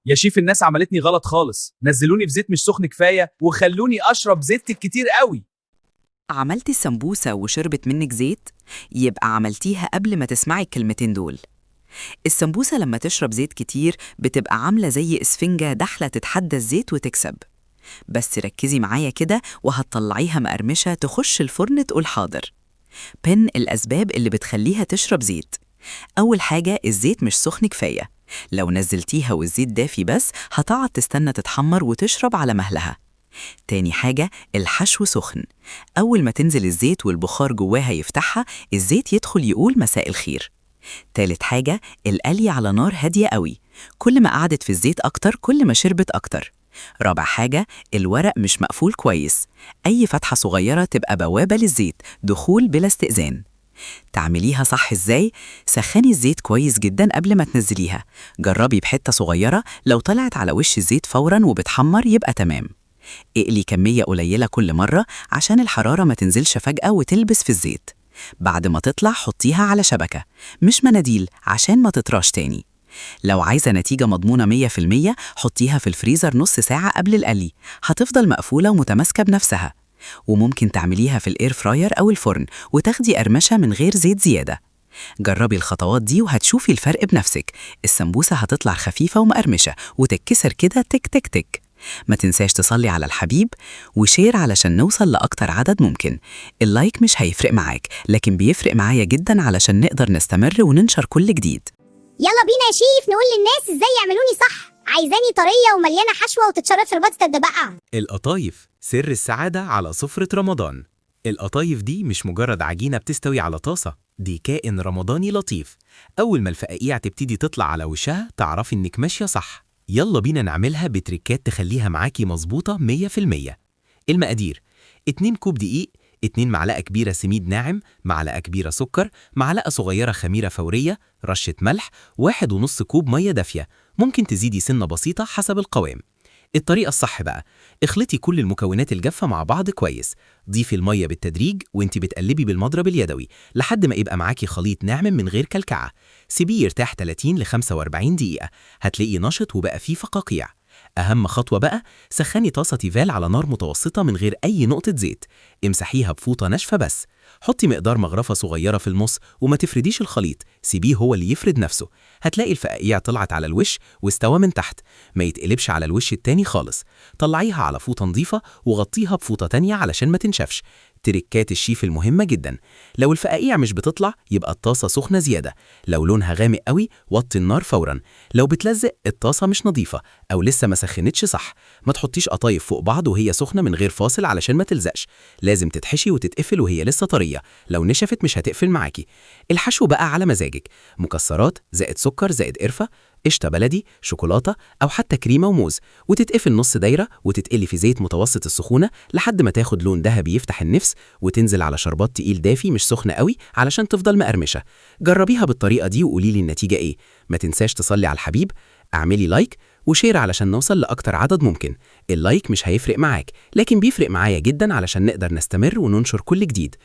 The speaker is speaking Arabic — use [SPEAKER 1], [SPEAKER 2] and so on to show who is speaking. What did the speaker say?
[SPEAKER 1] يا شيف الناس عملتني غلط خالص، نزلوني في زيت مش سخن كفاية وخلوني أشرب زيت كتير قوي.
[SPEAKER 2] عملتي السمبوسة وشربت منك زيت؟ يبقى عملتيها قبل ما تسمعي الكلمتين دول. السمبوسة لما تشرب زيت كتير بتبقى عاملة زي إسفنجة داخلة تتحدى الزيت وتكسب. بس ركزي معايا كده وهتطلعيها مقرمشة تخش الفرن تقول حاضر. الأسباب اللي بتخليها تشرب زيت: أول حاجة، الزيت مش سخن كفاية. لو نزلتيها والزيت دافي بس هتقعد تستنى تتحمر وتشرب على مهلها. تاني حاجة، الحشو سخن. أول ما تنزل الزيت والبخار جواها يفتحها، الزيت يدخل يقول مساء الخير. تالت حاجة، القلي على نار هادية قوي. كل ما قعدت في الزيت أكتر كل ما شربت أكتر. رابع حاجة، الورق مش مقفول كويس. أي فتحة صغيرة تبقى بوابة للزيت، دخول بلا استئذان. تعمليها صح إزاي؟ سخني الزيت كويس جدا قبل ما تنزليها. جربي بحتة صغيرة، لو طلعت على وش الزيت فوراً وبتحمر يبقى تمام. اقلي كمية قليلة كل مرة عشان الحرارة ما تنزلش فجأة وتلبس في الزيت. بعد ما تطلع حطيها على شبكة مش مناديل عشان ما تطراش تاني. لو عايزة نتيجة مضمونة 100% حطيها في الفريزر نص ساعة قبل القلي، هتفضل مقفولة ومتماسكة بنفسها. وممكن تعمليها في الإير فراير أو الفرن وتاخدي قرمشة من غير زيت زيادة. جربي الخطوات دي وهتشوفي الفرق بنفسك. السمبوسة هتطلع خفيفة ومقرمشة وتتكسر كده تك تك تك. ما تنساش تصلي على الحبيب وشير علشان نوصل لأكتر عدد ممكن. اللايك مش هيفرق معاك، لكن بيفرق معايا جدا علشان نقدر نستمر وننشر كل جديد.
[SPEAKER 3] يلا بينا يا شيف نقول للناس ازاي يعملوني صح. عايزاني طرية ومليانة حشوة وتتشرب في البطاطا ده بقى.
[SPEAKER 4] القطايف سر السعادة على سفرة رمضان. القطايف دي مش مجرد عجينة بتستوي على طاسة، دي كائن رمضاني لطيف. أول ما الفقاقيع تبتدي تطلع على وشها تعرفي إنك ماشية صح. يلا بينا نعملها بتريكات تخليها معاكي مظبوطة 100%. المقادير: 2 كوب دقيق، 2 معلقة كبيرة سميد ناعم، معلقة كبيرة سكر، معلقة صغيرة خميرة فورية، رشة ملح، 1.5 كوب مية دافية، ممكن تزيدي سنة بسيطة حسب القوام. الطريقة الصح بقى: اخلطي كل المكونات الجافة مع بعض كويس، ضيفي المية بالتدريج وانت بتقلبي بالمضرب اليدوي لحد ما يبقى معاكي خليط ناعم من غير كلكعة. سيبيه يرتاح 30 ل 45 دقيقة، هتلاقيه نشط وبقى فيه فقاقيع. أهم خطوة بقى: سخني طاسة تيفال على نار متوسطة من غير أي نقطة زيت، امسحيها بفوطة ناشفة بس، حطي مقدار مغرفة صغيرة في النص وما تفرديش الخليط، سيبيه هو اللي يفرد نفسه. هتلاقي الفقاقيع طلعت على الوش واستوى من تحت، ما يتقلبش على الوش التاني خالص. طلعيها على فوطة نظيفة وغطيها بفوطة تانية علشان ما تنشفش. تريكات الشيف المهمة جدا: لو الفقاقيع مش بتطلع يبقى الطاسة سخنة زيادة، لو لونها غامق قوي وطي النار فورا، لو بتلزق الطاسة مش نظيفة أو لسه ما سخنتش صح. ما تحطيش قطايف فوق بعض وهي سخنة من غير فاصل علشان ما تلزقش، لازم تتحشي وتتقفل وهي لسه طرية، لو نشفت مش هتقفل معاكي. الحشو بقى على مزاجك: مكسرات زائد سكر زائد قرفة، قشطة بلدي، شوكولاتة أو حتى كريمة وموز، وتتقفل نص دايرة وتتقلي في زيت متوسط السخونة لحد ما تاخد لون ذهبي يفتح النفس، وتنزل على شربات تقيل دافي مش سخن قوي علشان تفضل مقرمشة. جربيها بالطريقة دي وقوليلي النتيجة ايه. ما تنساش تصلي على الحبيب، اعملي لايك وشير علشان نوصل لأكتر عدد ممكن. اللايك مش هيفرق معاك لكن بيفرق معايا جدا علشان نقدر نستمر وننشر كل جديد.